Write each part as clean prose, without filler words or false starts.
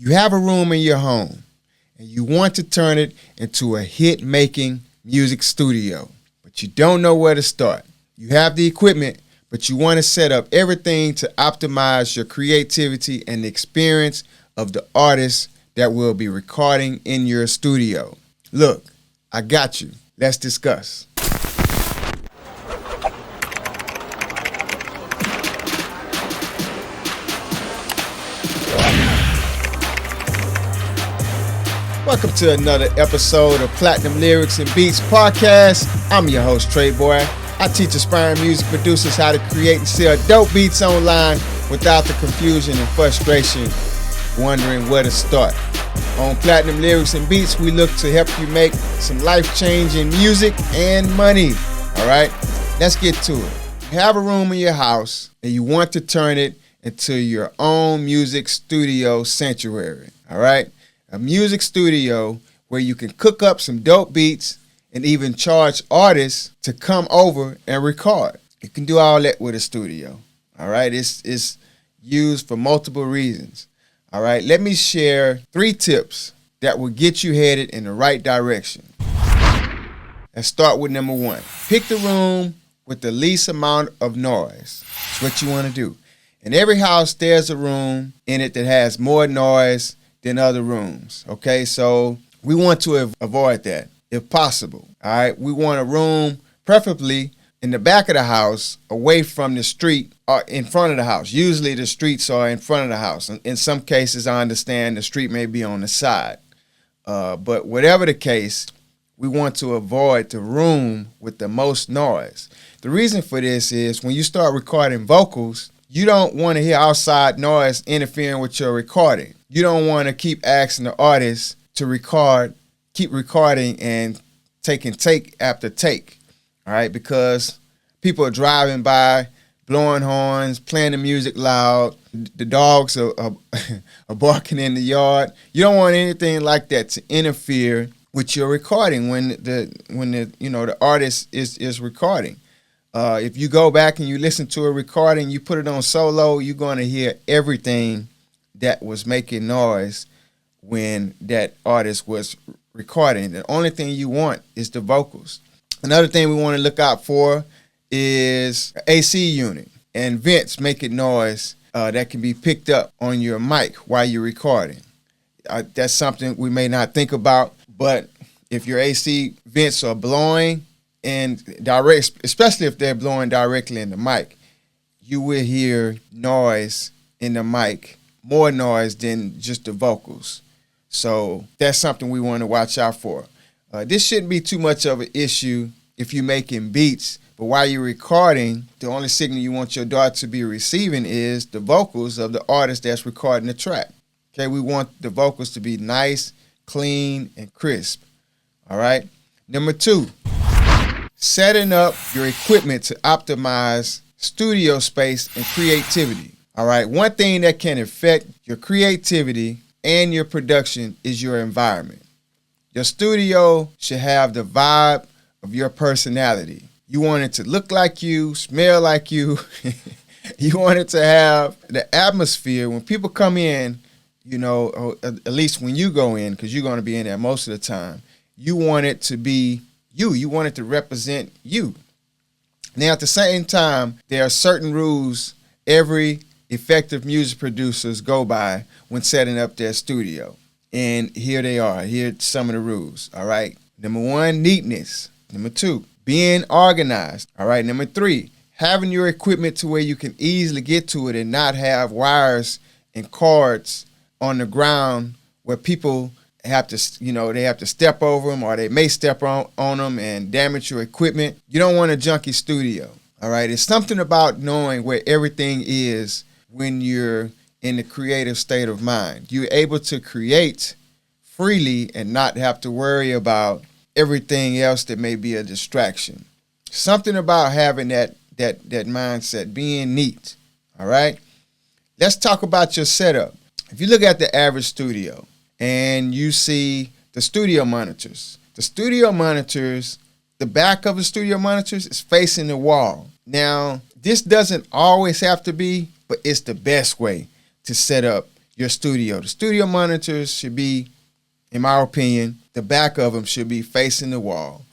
You have a room in your home and you want to turn it into a hit-making music studio, but you don't know where to start. You have the equipment, but you want to set up everything to optimize your creativity and the experience of the artists that will be recording in your studio. Look, I got you. Let's discuss. Welcome to another episode of Platinum Lyrics and Beats Podcast. I'm your host, Trey Boy. I teach aspiring music producers how to create and sell dope beats online without the confusion and frustration, wondering where to start. On Platinum Lyrics and Beats, we look to help you make some life-changing music and money. All right, let's get to it. You have a room in your house and you want to turn it into your own music studio sanctuary. All right. A music studio where you can cook up some dope beats and even charge artists to come over and record. You can do all that with a studio. All right, it's used for multiple reasons. All right, let me share 3 tips that will get you headed in the right direction. Let's start with number 1. Pick the room with the least amount of noise. That's what you want to do. In every house, there's a room in it that has more noise than other rooms. Okay, so we want to avoid that if possible. All right, we want a room preferably in the back of the house, away from the street or in front of the house. Usually the streets are in front of the house. In some cases, I understand the street may be on the side. But whatever the case, we want to avoid the room with the most noise. The reason for this is when you start recording vocals, you don't want to hear outside noise interfering with your recording. You don't want to keep asking the artist to keep recording and taking take after take, all right? Because people are driving by, blowing horns, playing the music loud. The dogs are barking in the yard. You don't want anything like that to interfere with your recording when the artist is recording. If you go back and you listen to a recording, you put it on solo, you're going to hear everything that was making noise when that artist was recording. The only thing you want is the vocals. Another thing we want to look out for is AC unit and vents making noise that can be picked up on your mic while you're recording. That's something we may not think about, but if your AC vents are blowing and direct, especially if they're blowing directly in the mic, you will hear noise in the mic, more noise than just the vocals. So that's something we want to watch out for. This shouldn't be too much of an issue if you're making beats, but while you're recording, the only signal you want your DAW to be receiving is the vocals of the artist that's recording the track. Okay, we want the vocals to be nice, clean, and crisp. All right. Number 2, setting up your equipment to optimize studio space and creativity. All right, one thing that can affect your creativity and your production is your environment. Your studio should have the vibe of your personality. You want it to look like you, smell like you. You want it to have the atmosphere when people come in, or at least when you go in, because you're going to be in there most of the time. You want it to be you. You want it to represent you. Now, at the same time, there are certain rules every effective music producers go by when setting up their studio. And here they are. Here are some of the rules. All right. Number 1, neatness. Number 2, being organized. All right. Number 3, having your equipment to where you can easily get to it and not have wires and cords on the ground where people have to, they have to step over them, or they may step on them and damage your equipment. You don't want a junky studio. All right. It's something about knowing where everything is when you're in the creative state of mind. You're able to create freely and not have to worry about everything else that may be a distraction. Something about having that mindset, being neat. All right. Let's talk about your setup. If you look at the average studio and you see the studio monitors, the back of the studio monitors is facing the wall. Now, this doesn't always have to be, but it's the best way to set up your studio. The studio monitors should be, in my opinion, the back of them should be facing the wall.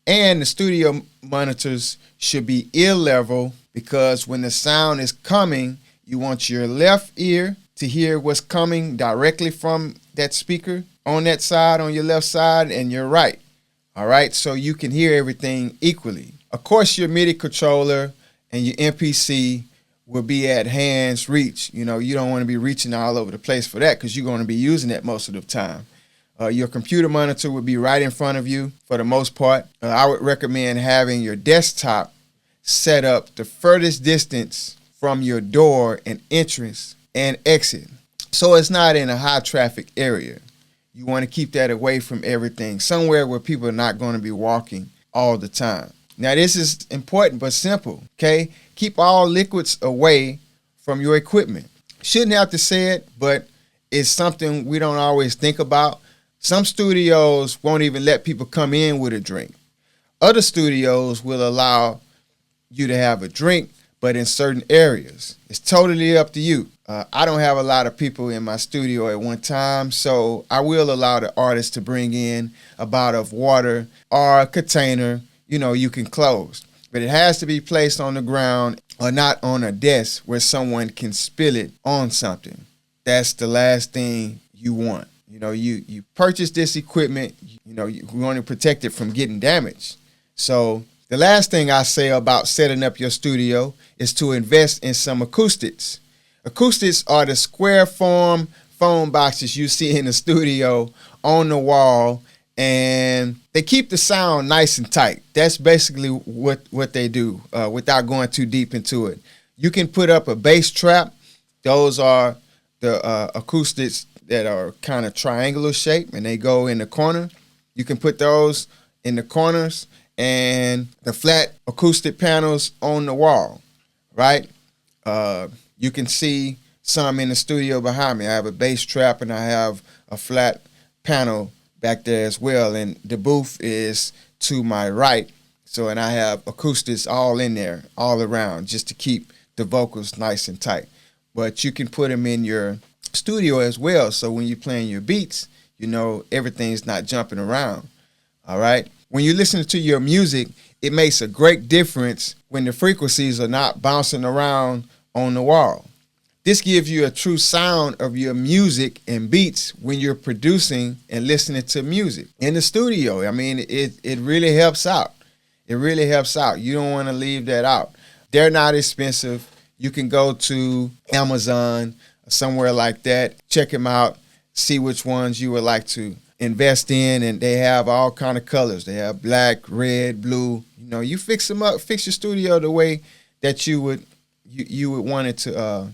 And the studio monitors should be ear level, because when the sound is coming, you want your left ear to hear what's coming directly from that speaker on that side, on your left side, and your right. All right, so you can hear everything equally. Of course, your MIDI controller and your MPC will be at hand's reach. You know, you don't want to be reaching all over the place for that, because you're going to be using that most of the time. Your computer monitor will be right in front of you for the most part. I would recommend having your desktop set up the furthest distance from your door and entrance and exit, so it's not in a high traffic area. You want to keep that away from everything, somewhere where people are not going to be walking all the time. Now, this is important but simple, okay? Keep all liquids away from your equipment. Shouldn't have to say it, but it's something we don't always think about. Some studios won't even let people come in with a drink. Other studios will allow you to have a drink, but in certain areas. It's totally up to you. I don't have a lot of people in my studio at one time, so I will allow the artist to bring in a bottle of water or a container, you can close. But it has to be placed on the ground or not on a desk where someone can spill it on something. That's the last thing you want. You purchase this equipment, you want to protect it from getting damaged. So the last thing I say about setting up your studio is to invest in some acoustics. Acoustics are the square form phone boxes you see in the studio on the wall, and they keep the sound nice and tight. That's basically what they do, without going too deep into it. You can put up a bass trap. Those are the acoustics that are kind of triangular shape, and they go in the corner. You can put those in the corners, and the flat acoustic panels on the wall, right? You can see some in the studio behind me. I have a bass trap and I have a flat panel back there as well, and the booth is to my right. And I have acoustics all in there, all around, just to keep the vocals nice and tight. But you can put them in your studio as well, so when you're playing your beats, everything's not jumping around. All right? When you listen to your music, it makes a great difference when the frequencies are not bouncing around on the wall. This gives you a true sound of your music and beats when you're producing and listening to music in the studio. I mean, it really helps out. It really helps out. You don't want to leave that out. They're not expensive. You can go to Amazon, somewhere like that, check them out, see which ones you would like to invest in, and they have all kind of colors. They have black, red, blue. You fix them up, fix your studio the way that you would want it to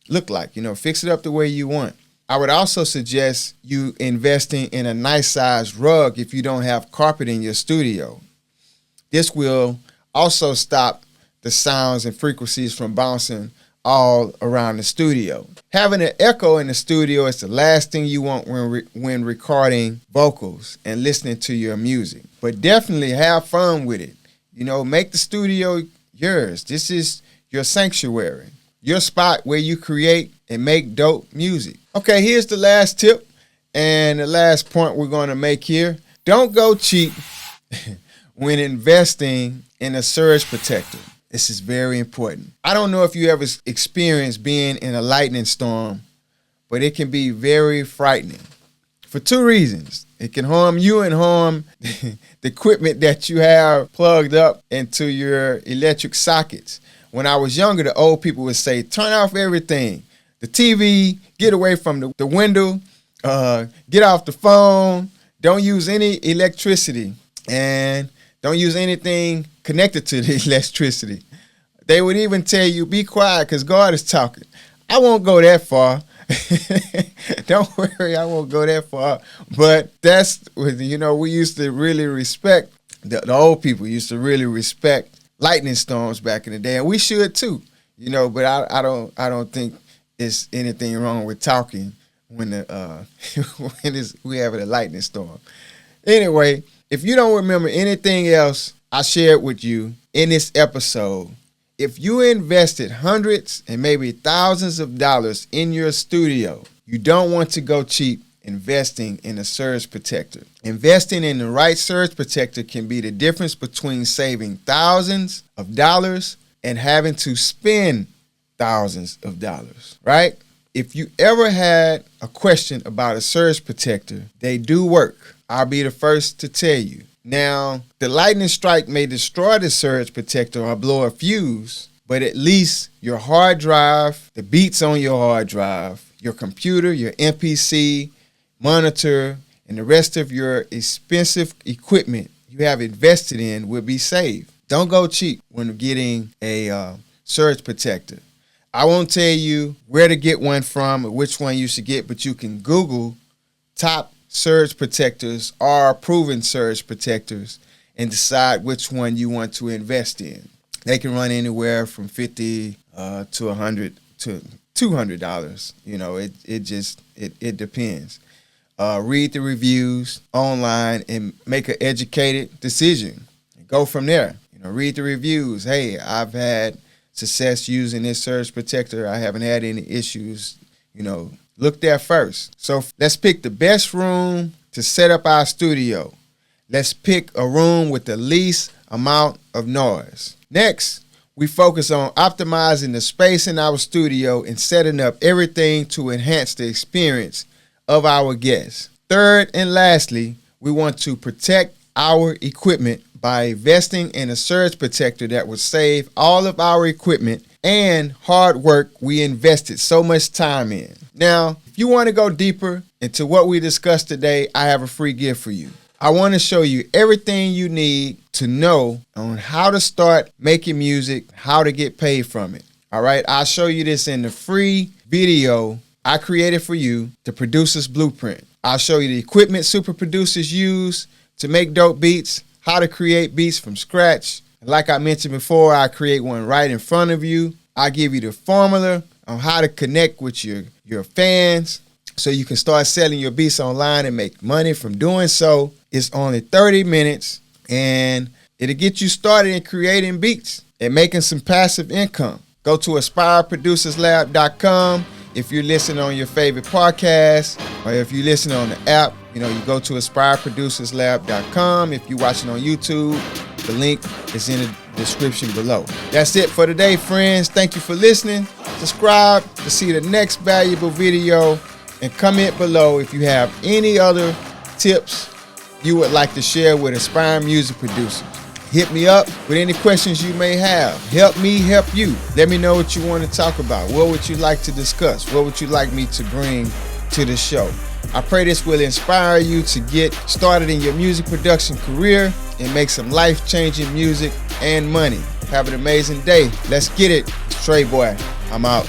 look like. Fix it up the way you want. I would also suggest you investing in a nice size rug if you don't have carpet in your studio. This will also stop the sounds and frequencies from bouncing all around the studio. Having an echo in the studio is the last thing you want when recording vocals and listening to your music. But definitely have fun with it. Make the studio yours. This is your sanctuary, your spot where you create and make dope music. Okay, here's the last tip and the last point we're going to make here. Don't go cheap when investing in a surge protector. This is very important. I don't know if you ever experienced being in a lightning storm, but it can be very frightening for two reasons. It can harm you and harm the equipment that you have plugged up into your electric sockets. When I was younger, the old people would say, turn off everything. The TV, get away from the window, get off the phone, don't use any electricity, and don't use anything connected to the electricity. They would even tell you, be quiet because God is talking. I won't go that far. Don't worry, I won't go that far. But that's, we used to really respect, the old people used to really respect lightning storms back in the day, and we should too. But I don't think it's anything wrong with talking when we have a lightning storm. Anyway, if you don't remember anything else I shared with you in this episode, if you invested hundreds and maybe thousands of dollars in your studio, you don't want to go cheap investing in a surge protector. Investing in the right surge protector can be the difference between saving thousands of dollars and having to spend thousands of dollars, right? If you ever had a question about a surge protector, they do work. I'll be the first to tell you. Now, the lightning strike may destroy the surge protector or blow a fuse, but at least your hard drive, the beats on your hard drive, your computer, your MPC, monitor, and the rest of your expensive equipment you have invested in will be saved. Don't go cheap when getting a surge protector. I won't tell you where to get one from or which one you should get, but you can Google top surge protectors or proven surge protectors and decide which one you want to invest in. They can run anywhere from $50 to $100 to $200. You know, it depends. Read the reviews online and make an educated decision. Go from there. You know, read the reviews. Hey, I've had success using this surge protector. I haven't had any issues. You know, look there first. So let's pick the best room to set up our studio. Let's pick a room with the least amount of noise. Next, we focus on optimizing the space in our studio and setting up everything to enhance the experience of our guests. Third and lastly, we want to protect our equipment by investing in a surge protector that will save all of our equipment and hard work we invested so much time in. Now, if you want to go deeper into what we discussed today, I have a free gift for you. I want to show you everything you need to know on how to start making music, how to get paid from it. All right, I'll show you this in the free video I created for you, the Producer's Blueprint. I'll show you the equipment super producers use to make dope beats, how to create beats from scratch. Like I mentioned before, I create one right in front of you. I give you the formula on how to connect with your fans so you can start selling your beats online and make money from doing so. It's only 30 minutes and it'll get you started in creating beats and making some passive income. Go to AspireProducersLab.com. If you're listening on your favorite podcast or if you listen on the app, you go to AspireProducersLab.com. If you're watching on YouTube, the link is in the description below. That's it for today, friends. Thank you for listening. Subscribe to see the next valuable video and comment below if you have any other tips you would like to share with aspiring music producers. Hit me up with any questions you may have. Help me help you. Let me know what you want to talk about. What would you like to discuss? What would you like me to bring to the show? I pray this will inspire you to get started in your music production career and make some life-changing music and money. Have an amazing day. Let's get it. It's Trey Boy. I'm out.